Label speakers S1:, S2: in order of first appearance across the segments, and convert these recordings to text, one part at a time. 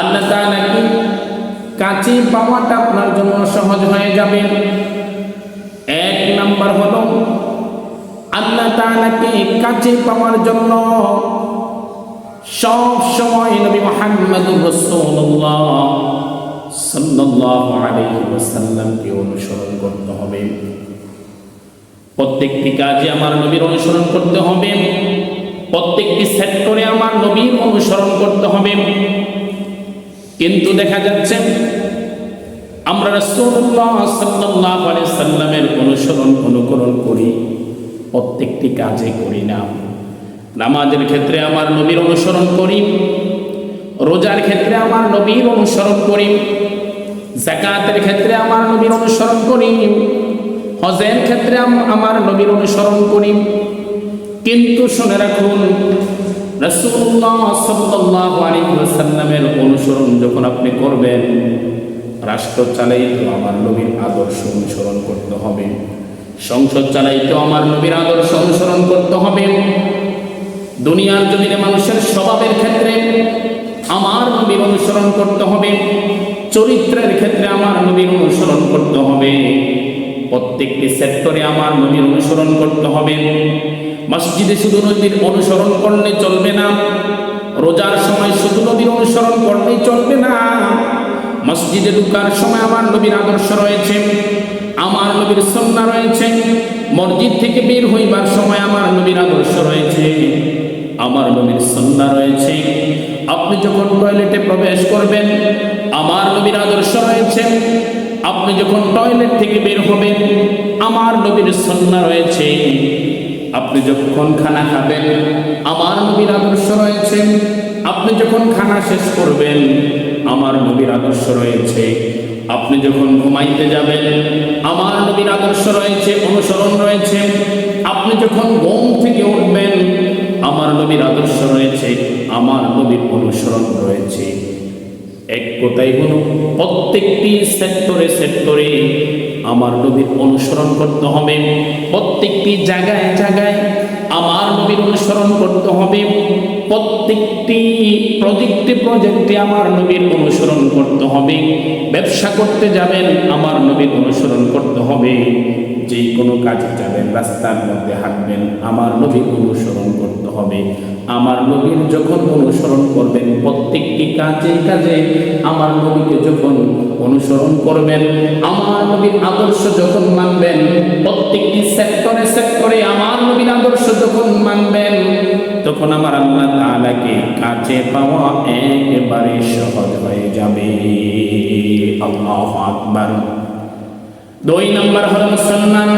S1: আল্লাহ তাআলা কি কাছে পাওয়াটা আপনার জন্য সহজ হয়ে যাবে। এক নাম্বার হলো আল্লাহ তাআলাকে কাছে পাওয়ার জন্য সব সময় নবী মুহাম্মদুর রাসূলুল্লাহ সাল্লাল্লাহু আলাইহি ওয়াসাল্লামকে অনুসরণ করতে হবে। প্রত্যেকটি কাজে আমার নবীর অনুসরণ করতে হবে, প্রত্যেকটি সেক্টরে আমার নবীর অনুসরণ করতে হবে। কিন্তু দেখা যাচ্ছে আমরা রাসূলুল্লাহ সাল্লাল্লাহু আলাইহি সাল্লামের অনুকরণ করি, প্রত্যেকটি কাজে করি না। নামাজের ক্ষেত্রে আমার নবীর অনুসরণ করি, রোজার ক্ষেত্রে আমার নবীর অনুসরণ করি, যাকাতের ক্ষেত্রে আমার নবীর অনুসরণ করি, হজের ক্ষেত্রে আমার নবীর অনুসরণ করি। কিন্তু শুনে রাখুন, রাসূলুল্লাহ সাল্লাল্লাহু আলাইহি ওয়াসাল্লামের অনুসরণ যখন আপনি করবেন, রাষ্ট্র চালাইতেও আমার নবীর আদর্শ অনুসরণ করতে হবে, সংসদ চালাইতেও আমার নবীর আদর্শ অনুসরণ করতে হবে, দুনিয়ার জমিনে মানুষের স্বভাবের ক্ষেত্রে আমার নবীর অনুসরণ করতে হবে, চরিত্রের ক্ষেত্রে আমার নবীর অনুসরণ করতে হবে, প্রত্যেকটি সেক্টরে আমার নবীর অনুসরণ করতে হবে। মসজিদে শুধু নবীর অনুসরণ করলে চলবে না, রোজার সময় শুধু নবীর অনুসরণ করলেই চলবে না, মসজিদে ঢোকার সময় আমার নবীর আদর্শ রয়েছে, আমার নবীর সুন্নাহ রয়েছে, মসজিদ থেকে বের হইবার সময় আমার নবীর আদর্শ রয়েছে, আমার নবীর সুন্নাহ রয়েছে। আপনি যখন টয়লেটে প্রবেশ করবেন, আমার নবীর আদর্শ রয়েছে, আপনি যখন টয়লেট থেকে বের হবেন, আমার নবীর সুন্নাহ রয়েছে, আপনি যখন খানা খাবেন, আমার নবীর আদর্শ রয়েছে, আপনি যখন খানা শেষ করবেন, আমার নবীর আদর্শ রয়েছে, আপনি যখন ঘুমাইতে যাবেন, আমার নবীর আদর্শ রয়েছে, অনুসরণ রয়েছে, আপনি যখন ঘুম থেকে উঠবেন, আমার নবীর আদর্শ রয়েছে, আমার নবীর অনুসরণ রয়েছে। এক কথাই হলো প্রত্যেকটি সেক্টরে আমার নবীর অনুসরণ করতে হবে, প্রত্যেকটি জায়গায় আমার নবীর অনুসরণ করতে হবে, প্রত্যেকটি প্রজেক্টে আমার নবীর অনুসরণ করতে হবে। ব্যবসা করতে যাবেন, আমার নবীর অনুসরণ করতে হবে, যে কোনো কাজে যাবেন, রাস্তার মধ্যে হাঁটবেন, আমার নবীর অনুসরণ করতে হবে। আমার নবীর যখন অনুসরণ করবেন, প্রত্যেকটি কাজে আমার নবীকে যখন অনুসরণ করবেন, আমার নবীর আদর্শ যখন মানবেন, প্রত্যেকটি সেক্টরে আমার নবীর আদর্শ যখন মানবেন, তখন আমার আল্লাহ তাআলাকে কাছে পাওয়া একেবারে সহজ হয়ে যাবে। আল্লাহু আকবার। 2 নম্বর হলো মুসলমান,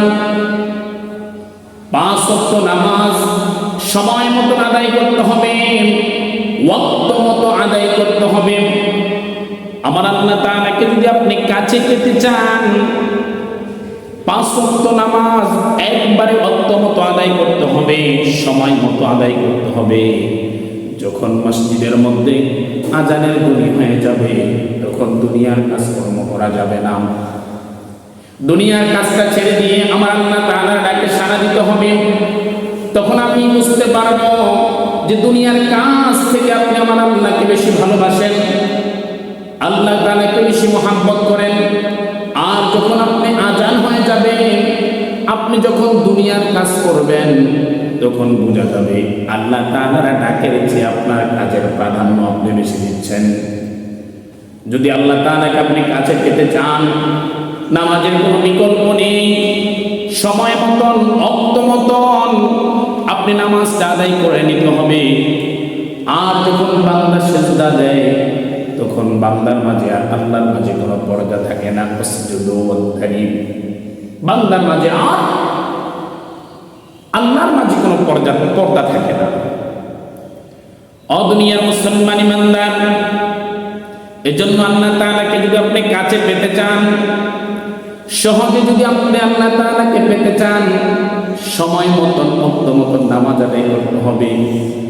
S1: 5 ওয়াক্ত নামাজ সময় মতো আদায় করতে হবে, ওয়াক্ত মতো আদায় করতে হবে। আমার আল্লাহ তাআলাকে যদি আপনি কাছে পেতে চান, 5 ওয়াক্ত নামাজ একবারে ওয়াক্ত মতো আদায় করতে হবে, সময় মতো আদায় করতে হবে। যখন মসজিদের মধ্যে আজানের ধ্বনি হয়ে যাবে, তখন দুনিয়ার কাজকর্ম করা যাবে না, দুনিয়ার কাজটা ছেড়ে দিয়ে আমার আল্লাহ তাআলার ডাকে সাড়া দিতে হবে। তখন আমি বুঝতে পারবো যে দুনিয়ার কাজ থেকে আপনি আমার আল্লাহকে বেশি ভালোবাসেন, আল্লাহ তাআলাকে বেশি মহব্বত করেন। আর যখন আপনি আজান হয়ে যাবে, আপনি যখন দুনিয়ার কাজ করবেন, তখন বোঝা যাবে আল্লাহ তাআলার ডাকের চেয়ে আপনার কাজের প্রাধান্য আপনি বেশি দিচ্ছেন। যদি আল্লাহ তাআলাকে আপনি কাছে পেতে চান, নামাজের কোনো বিকল্প নেই, সময় মতন ওয়াক্ত মতন আপনি নামাজটা আদায় করে নিতে হবে। আর যখন বান্দা সিজদা দেয়, তখন বান্দার মাঝে আর আল্লাহর মাঝে কোনো পর্দা থাকে না। উসজুদু ওয়াবতাগি, বান্দার মাঝে আর আল্লাহর মাঝে কোনো পর্দা থাকে না। দুনিয়ার মুসলমান ইমানদার, এজন্য আল্লাহ তাআলাকে যদি আপনি কাছে পেতে চান, সহজে যদি আপনি আল্লাহ তাআলাকে পেতে চান, সময় মতন ওয়াক্ত মতন নামাজ আদায় করতে হবে।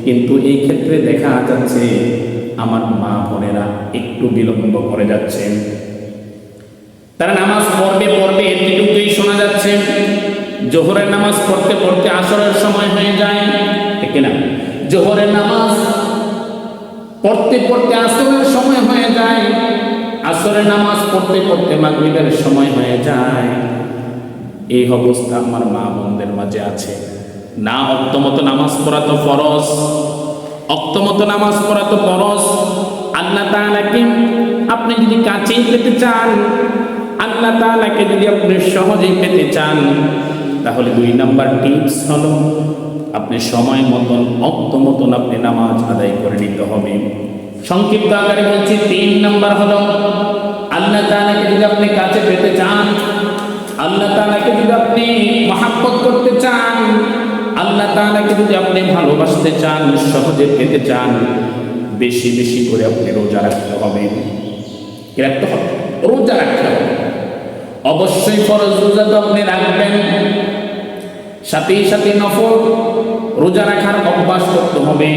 S1: কিন্তু এই ক্ষেত্রে দেখা যাচ্ছে আমার মা বোনেরা একটু বিলম্ব করে যাচ্ছেন। তারা নামাজ পড়বে এতটুকুই শোনা যাচ্ছে, জোহরের নামাজ পড়তে পড়তে আসরের সময় হয়ে যায়, ঠিক না? জোহরের নামাজ পড়তে পড়তে আসরের সময় হয়ে আসরের নামাজ পড়তে পড়তে মাগরিবের সময় হয়ে যায়। এই অবস্থা আমার মা বোনদের মাঝে আছে না। অক্তমতো নামাজ পড়া তো ফরজ, অক্তমতো নামাজ পড়া তো ফরজ। আল্লাহ তাআলাকে আপনি যদি কাছেই পেতে চান, আল্লাহ তাআলাকে যদি আপনি সহজেই পেতে চান, তাহলে 2 নাম্বার টিপস হলো আপনি সময় মতন অক্ত মতন আপনি নামাজ আদায় করে নিতে হবে। সংক্ষিপ্ত আকারে বলছি, 3 নাম্বার হলো আল্লাহ তাআলাকে যদি আপনি কাছে পেতে চান, আল্লাহ তাআলাকে যদি আপনি মহব্বত করতে চান, আল্লাহ তাআলাকে যদি আপনি ভালোবাসতে চান, সহজে পেতে চান, বেশি বেশি করে আপনি রোজা রাখতে হবে। কি রাখতে হবে? রোজা রাখতে হবে। অবশ্যই ফরজ রোজা তো আপনি রাখবেন, সাথে সাথে নফল রোজা রাখার অভ্যাস করতে হবে।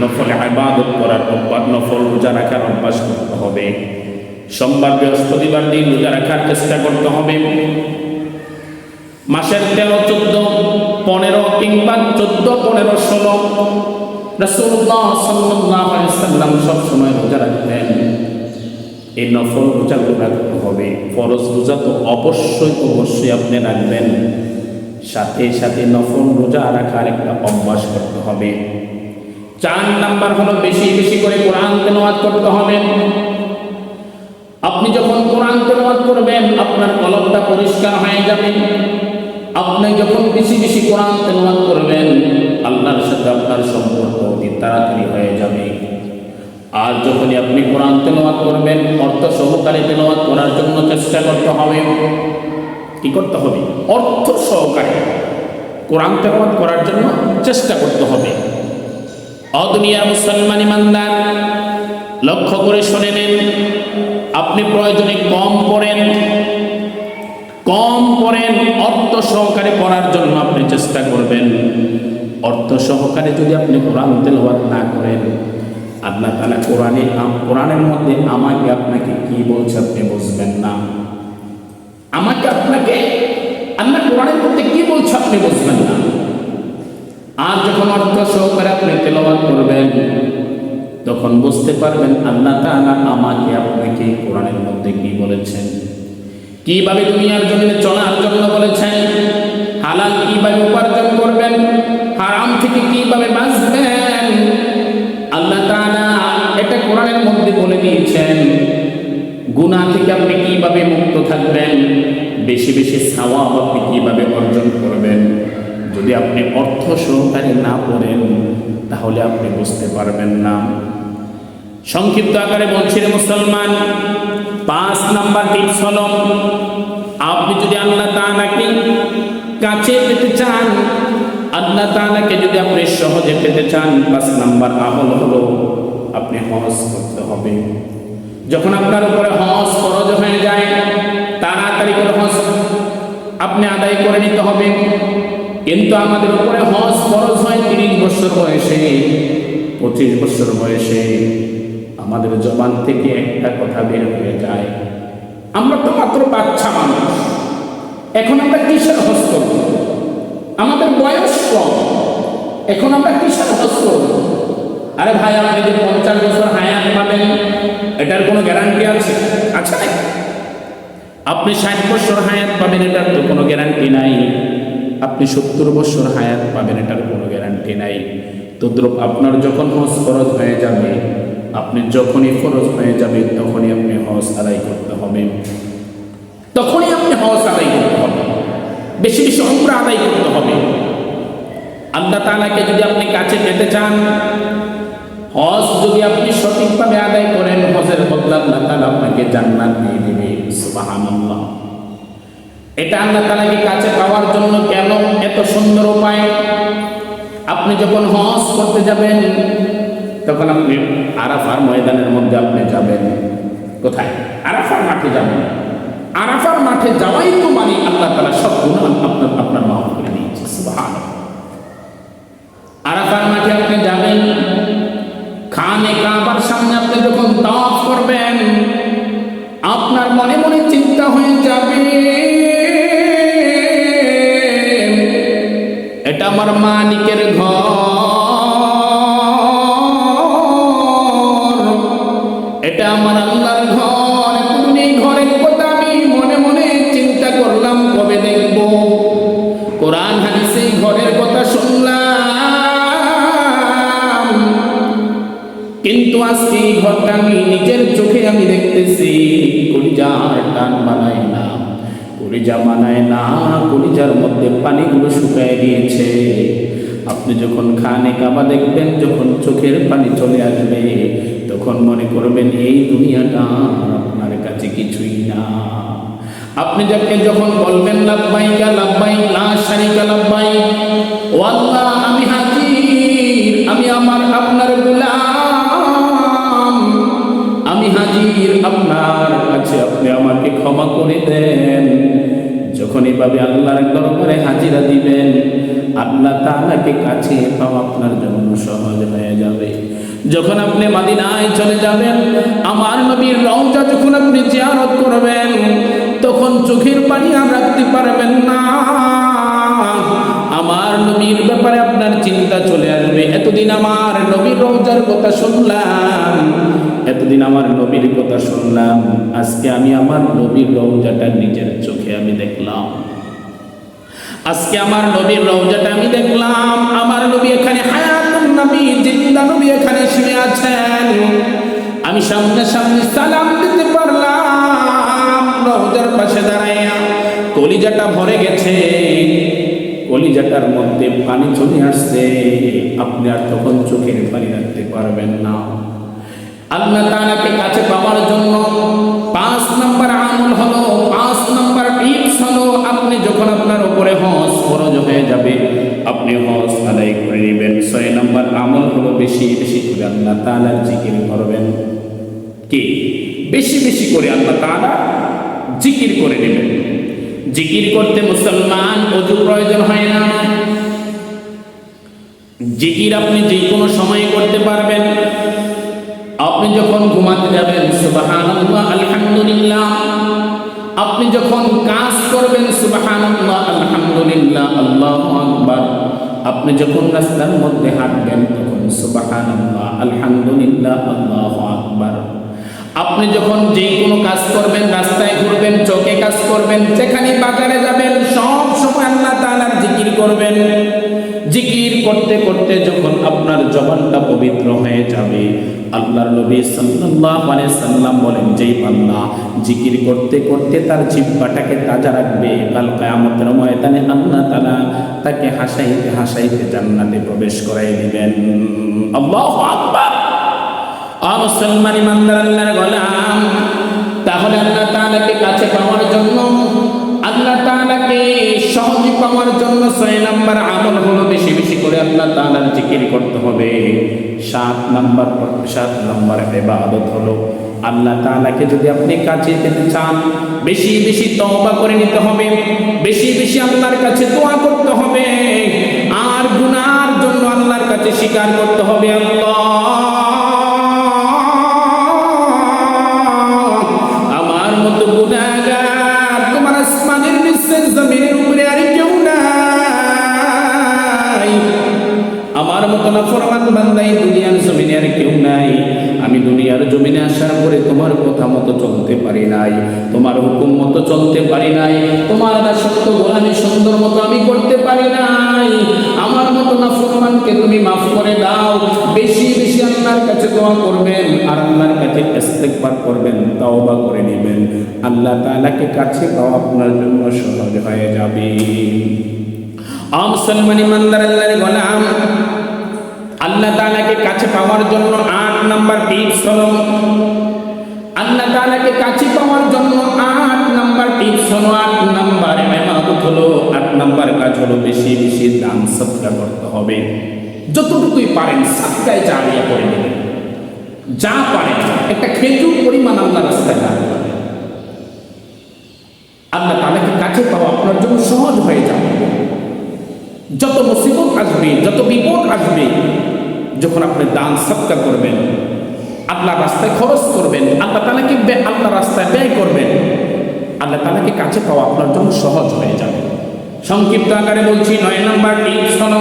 S1: নফল ইবাদত করার অভ্যাস, নফল রোজা রাখার অভ্যাস করতে হবে। সোমবার বৃহস্পতিবার দিন রোজা রাখার চেষ্টা করতে হবে। মাসের 13, 14, 15 কিংবা 14, 15, 16 রাসূলুল্লাহ সাল্লাল্লাহু আলাইহি সাল্লাম সব সময় রোজা রাখতেন। এই নফল রোজাগুলো রাখতে হবে। ফরজ রোজা তো অবশ্যই আপনি রাখবেন, সাথে সাথে নফল রোজা রাখার একটা অভ্যাস করতে হবে। 4 নাম্বার হলো বেশি বেশি করে কোরআন তেলাওয়াত করতে হবে। আপনি যখন কোরআন তেলাওয়াত করবেন আপনার কলবটা পরিষ্কার হয়ে যাবে। আপনি যখন বেশি বেশি কোরআন তেলাওয়াত করবেন আল্লাহর সাথে আপনার সম্পর্ক অতি তাড়াতাড়ি হয়ে যাবে। আর যখনই আপনি কোরআন তেলাওয়াত করবেন অর্থ সহকারে তেলাওয়াত করার জন্য চেষ্টা করতে হবে। কি করতে হবে? অর্থ সহকারে কোরআন তেলাওয়াত করার জন্য চেষ্টা করতে হবে। দুনিয়ার মুসলমান ইমানদার, লক্ষ্য করে শুনে নেন, আপনি প্রয়োজনে কম পড়েন, অর্থ সহকারে পড়ার জন্য আপনি চেষ্টা করবেন। অর্থ সহকারে যদি আপনি কোরআন তেলাওয়াত না করেন, আল্লাহ তাআলা কোরআনের মধ্যে আমাকে আপনাকে কি বলছে আপনি বুঝবেন না। আমাকে আপনাকে আল্লাহ কোরআনের মধ্যে কি বলছে আপনি বুঝবেন না। আর যখন অর্থ সহকারে আপনি তেলাওয়াত করবেন তখন বুঝতে পারবেন আল্লাহ তাআলা আমাকে আপনাকে কোরআনের মধ্যে কি বলেছেন, কিভাবে দুনিয়ার জমিনে চলার জন্য বলেছেন, হালাল কিভাবে উপার্জন করবেন, হারাম থেকে কিভাবে বাঁচবেন। আল্লাহ তাআলা এটা কোরআনের মধ্যে বলে দিয়েছেন। গুনাহ থেকে আপনি কিভাবে মুক্ত থাকবেন, বেশি বেশি সওয়াব আপনি কিভাবে অর্জন করবেন। যদি আপনি অর্থ সহকারে না পড়েন তাহলে আপনি বুঝতে পারবেন না। সংক্ষিপ্ত আকারে বলছি রে মুসলমান, 5 নাম্বার টিপস হলো আপনি যদি আল্লাহ তাআলাকে কাছে পেতে চান, আল্লাহ তাআলাকে যদি আপনি সহজে পেতে চান, 5 নাম্বার আমল হলো আপনি হজ করতে হবে। যখন আপনার উপরে হজ ফরজ হয়ে যায় তাড়াতাড়ি করে হজ আপনি আদায় করে নিতে হবে। কিন্তু আমাদের উপরে হজ ফরজ হয় 30 বছর বয়সে, 25 বছর বয়সে। আমাদের জবান থেকে একটা কথা বের হয়ে যায়, আমরা তো মাত্র বাচ্চা মানুষ, এখন আমরা কিসের হজ করব? আমাদের বয়স কম, এখন আমরা কিসের হজ করব? আরে ভাই, আপনি যে 50 বছর হায়াত পাবেন এটার কোনো গ্যারান্টি আছে? আচ্ছা, আপনি 60 বছর হায়াত পাবেন এটার তো কোনো গ্যারান্টি নাই। আপনি 70 বছর হায়াত পাবেন এটার কোনো গ্যারান্টি নাই। তদ্রূপ আপনার যখন হজ ফরজ হয়ে যাবে, আপনি যখনই ফরজ হয়ে যাবে তখনই আপনি হজ আদায় করতে হবে, তখনই আপনি হজ আদায় করতে হবে, বেশি বেশি উমরা আদায় করতে হবে। আল্লাহ তাআলাকে যদি আপনি কাছে পেতে চান, হজ যদি আপনি সঠিকভাবে আদায় করেন, হজের বদলা আল্লাহ তাআলা আপনাকে জান্নাত দিয়ে দিবে। সুবহানাল্লাহ। এটা আল্লাহ তাআলাকে কাছে পাওয়ার জন্য কেন এত সুন্দর উপায়। আপনি যখন হজ করতে যাবেন তখন আপনি আরাফার ময়দানের মধ্যে আপনি যাবেন। কোথায়? আরাফার মাঠে যাবেন। আরাফার মাঠে যাওয়াই তো মানে আল্লাহ তাআলা সব গুনাহ আপনার মাফ করে দিয়েছে। সুবহানাল্লাহ। আরাফার মাঠে আপনি যাবেন, খানে কাবার সামনে আপনি যখন তাওয়াফ করবেন আপনার মনে মনে চিন্তা হয়ে যাবে, এটা আমার মালিকের ঘর, এটা আমার আল্লাহর ঘর। আজকে এই ঘরটা আমি নিজের চোখে আমি দেখতেছি, কলিজার টান বানায় না, কলিজা মানায় না, কলিজার মধ্যে পানিগুলো শুকায় গিয়েছে। আপনি যখন খানে কাবা দেখবেন, যখন চোখের পানি চলে আসবে, তখন মনে করবেন এই দুনিয়াটা আপনার কাছে কিছুই না। আপনি যাকে যখন বলবেন লাব্বাইকা লাব্বাইক লা শারীকা লাব্বাইক, ও আল্লাহ আমি হাজির, আমি আপনার গোলাম, আমি হাজির আপনার কাছে, আপনি আমাকে ক্ষমা করে দেন। যখন এভাবে আল্লাহর দরবারে হাজিরা দিবেন, আল্লাহ তাআলাকে কাছে পাওয়া আপনার জন্য সহজ হয়ে যাবে। যখন আপনি মদিনায় চলে যাবেন, আমার নবীর রওজা যখন আপনি জিয়ারত করবেন, তখন চোখের পানি আর রাখতে পারবেন না। আমার নবীর ব্যাপারে আপনার চিন্তা চলে আসবে। এতদিন আমার নবীর রওজার কথা শুনলাম, এতদিন আমার নবীর কথা শুনলাম, আজকে আমি আমার নবীর রওজাটা নিজের চোখে আমি দেখলাম। আজকে আমার নবীর রওজাটা আমি দেখলাম। আমার নবী এখানে হায়াতুন নবী, জিন্দা নবী এখানে শুয়ে আছেন। আমি সামনে সামনে সালাম দিতে পারলাম রওজার পাশে দাঁড়াইয়া। কলিজাটা ভরে গেছে, কলিজাটার মধ্যে পানি চলে আসছে। আপনি আর তখন চোখের পানি রাখতে পারবেন না। আল্লাহ তাআলাকে কাছে পাওয়ার জন্য 5 নম্বর আমল হলো, 5 নম্বর টিপস হলো, আপনি যখন আপনার উপরে হজ ফরজ হয়ে যাবে, আপনি হজ আদায় করে নেবেন। 6 নম্বর আমল হলো বেশি বেশি করে আল্লাহ তাআলার জিকির করবেন। কি বেশি বেশি করে আল্লাহ তাআলা জিকির করে নেবেন। জিকির করতে মুসলমান ওযু প্রয়োজন হয় না। জিকির আপনি যে কোনো সময় করতে পারবেন। আপনি যখন ঘুমাতে যাবেন সুবহানাল্লাহ আলহামদুলিল্লাহ, আপনি যখন কাজ করবেন সুবহানাল্লাহ আলহামদুলিল্লাহ আল্লাহু আকবার, আপনি যখন রাস্তার মধ্যে হাঁটবেন তখন সুবহানাল্লাহ আলহামদুলিল্লাহ আল্লাহু আকবার। আপনি যখন যে কোনো কাজ করবেন, রাস্তায় ঘুরবেন, চকে কাজ করবেন, যেখানে বাজারে যাবেন, সব সময় আল্লাহ তাআলার জিকির করবেন। জিকির করতে করতে যখন আপনার জবানটা পবিত্র হয়ে যাবে, আল্লাহর নবী সাল্লাল্লাহু আলাইহি সাল্লাম বলেন, যেই বান্দা জিকির করতে করতে তার জিহ্বাটাকে তাজা রাখবে, কাল কিয়ামতের ময়দানে আল্লাহ তাআলা তাকে হাসাইতে হাসাইতে জান্নাতে প্রবেশ করাই দিবেন। আল্লাহু আকবার। মুসলমান ইমানদার আল্লাহর গোলাম, তাহলে আল্লাহ তাআলাকে কাছে পাওয়ার জন্য, আল্লাহ তাআলাকে সহজে পাওয়ার জন্য 6 নম্বর আমল হলো বেশি বেশি করে আল্লাহ তাআলার জিকির করতে হবে। 7 নম্বর ইবাদত হলো, আল্লাহ তাআলাকে যদি আপনি কাছে পেতে চান, বেশি বেশি তওবা করে নিতে হবে, বেশি বেশি আল্লাহর কাছে দোয়া করতে হবে, আর গুনার জন্য আল্লাহর কাছে স্বীকার করতে হবে, আল্লাহ আমার মতো গুনাহগার তোমার আসমানের নিচে জমিনের উপরে আর কেউ নাই, আমার মতো নাফরমান বান্দা এই দুনিয়ার জমিনে আর কেউ নাই। আমি দুনিয়ার জমিনে আসার পরে তোমার কথা মতো চলতে পারি নাই, তোমার হুকুম মতো চলতে পারি নাই, তোমার দাসত্ব গোলামি সুন্দর মতো আমি করতে পারি নাই। আমার মতো নাফরমানকে তুমি মাফ করে দাও। বেশি বেশি আল্লাহর কাছে দোয়া করবেন, আর আল্লাহর কাছে ইস্তেগফার করবেন, তওবা করে নেবেন। আল্লাহ তাআলাকে কাছে পাওয়া আপনার জন্য সহজ হয়ে যাবে। মুসলমান ইমানদার আল্লাহর গোলাম, আল্লাহ তাআলাকে কাছে পাওয়ার জন্য 8 নম্বর টিপস হলো, আল্লাহ তাআলাকে কাছে পাওয়ার জন্য 8 নম্বর টিপস হলো, 8 নম্বর ইবাদত হলো, 8 নম্বর কাজ হলো বেশি বেশি দান সদকা করতে হবে। যতটুকুই পারেন সাদকায়ে জারিয়া করে নেবেন, যা পারেন একটা খেজুর পরিমাণ আল্লাহর রাস্তায় দান করবেন। আল্লাহ তাআলাকে কাছে পাওয়া আপনার জন্য সহজ হয়ে যাবে। যত মুসিবত আসবে, যত বিপদ আসবে, যখন আপনি দান সদকা করবেন, আল্লাহর রাস্তায় খরচ করবেন, আল্লাহ তাআলাকে আল্লাহর রাস্তায় ব্যয় করবেন, আল্লাহ তাআলাকে কাছে পাওয়া আপনার জন্য সহজ হয়ে যাবে। সংক্ষিপ্ত আকারে বলছি, 9 নম্বর টিপস হলো,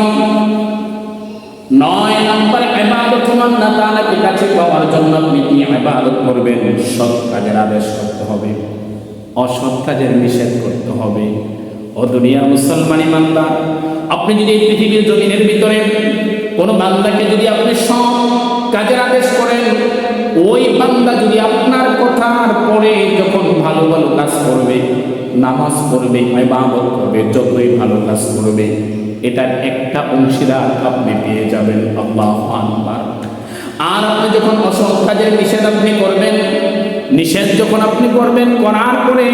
S1: 9 নম্বর ইবাদত হলো আল্লাহ তাআলাকে কাছে পাওয়ার জন্য আপনি কি ইবাদত করবেন? সৎ কাজের আদেশ করতে হবে, অসৎ কাজের নিষেধ করতে হবে। ও দুনিয়ার মুসলমান ইমানদার, আপনি যদি এই পৃথিবীর জমিনের ভিতরে কোনো বান্দাকে যদি আপনি সৎ কাজের আদেশ করেন, ওই বান্দা যদি আপনার কথার পরে যখন ভালো ভালো কাজ করবে, নামাজ পড়বে, ইবাদত করবে, যতই ভালো কাজ করবে, এটার একটা অংশীদার আপনি পেয়ে যাবেন। আল্লাহু আকবার। আর আপনি যখন অসৎ কাজের নিষেধ আপনি করবেন, নিষেধ যখন আপনি করবেন, করার পরে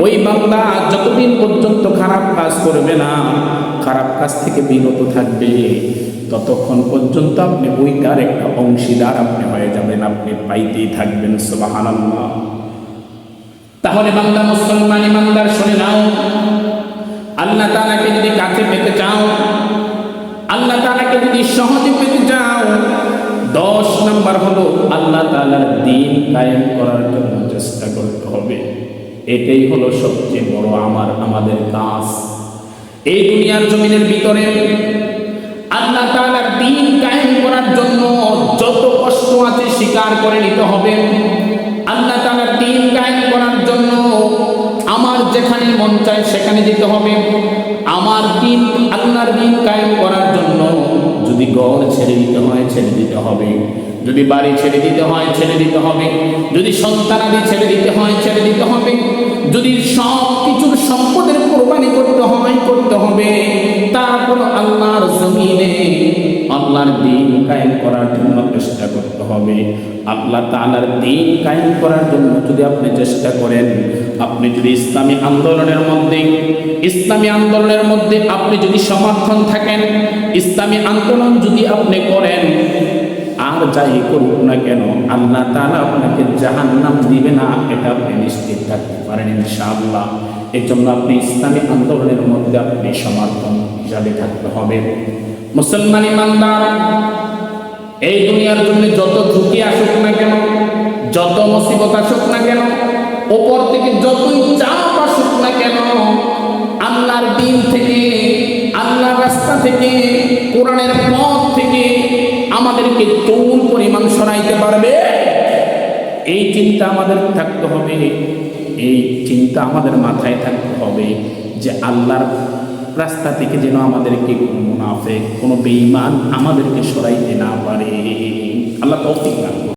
S1: ওই বান্দা যতদিন পর্যন্ত খারাপ কাজ করবে না, খারাপ কাজ থেকে বিরত থাকবে, ততক্ষণ পর্যন্ত আপনি ওইটার একটা অংশীদার আপনি হয়ে যাবেন, আপনি পাইতেই থাকবেন। সুবহানাল্লাহ। তাহলে বান্দা, মুসলমান ইমানদার, শুনে নাও, আল্লাহ তাআলাকে যদি কাছে পেতে চাও, আল্লাহ তাআলাকে যদি সহজে পেতে চাও, 10 নাম্বার হলো আল্লাহ তাআলার দ্বীন কায়েম করার জন্য চেষ্টা করতে হবে। এটাই হলো সবচেয়ে বড় আমাদের কাজ। এই দুনিয়ার জমিনের ভিতরে আল্লাহ তাআলার দ্বীন কায়েম করার জন্য যত কষ্ট আছে স্বীকার করে নিতে হবে। আল্লাহ তাআলার দ্বীন কায়েম করার জন্য আমার যেখানে মন চায় সেখানে যেতে হবে। আমার দ্বীন, আল্লাহর দ্বীন কায়েম করার জন্য যদি ঘর ছেড়ে দিতে হয় ছেড়ে দিতে হবে, যদি বাড়ি ছেড়ে দিতে হয় ছেড়ে দিতে হবে, যদি সন্তানাদি ছেড়ে দিতে হয় ছেড়ে দিতে হবে, যদি সব কিছুর সম্পদের কোরবানি করতে হয় করতে হবে, তারপর আল্লাহর জমিনে আল্লাহর দ্বীন কায়েম করার জন্য চেষ্টা করতে হবে। আল্লাহ তাআলার দ্বীন কায়েম করার জন্য যদি আপনি চেষ্টা করেন, আপনি যদি ইসলামী আন্দোলনের মধ্যে আপনি যদি সমর্থন থাকেন, ইসলামী আন্দোলন যদি আপনি করেন, আর যাই করুক না কেন আল্লাহ তাআলা আপনাকে জাহান্নাম দিবে না, এটা আপনি নিশ্চিত থাকতে পারেন ইনশাআল্লাহ। এই জন্য আপনি ইসলামী আন্দোলনের মধ্যে আপনি সমর্থন হিসাবে থাকতে হবে। মুসলমান ইমানদার, এই দুনিয়ার জন্য যত ঝুঁকি আসুক না কেন, যত মুসিবত আসুক না কেন, ওপর থেকে যতই চাপ আসুক না কেন, আল্লাহর দ্বীন থেকে, আল্লাহর রাস্তা থেকে, কোরআনের পথ থেকে আমাদেরকে কোন পরিমাণ সরাইতে পারবে, এই চিন্তা আমাদের থাকতে হবে। এই চিন্তা আমাদের মাথায় থাকতে হবে যে আল্লাহর রাস্তা থেকে যেন আমাদেরকে কোনো মুনাফিক, কোনো বেঈমান আমাদেরকে সরাইতে না পারে। আল্লাহ তৌফিক দান করুন।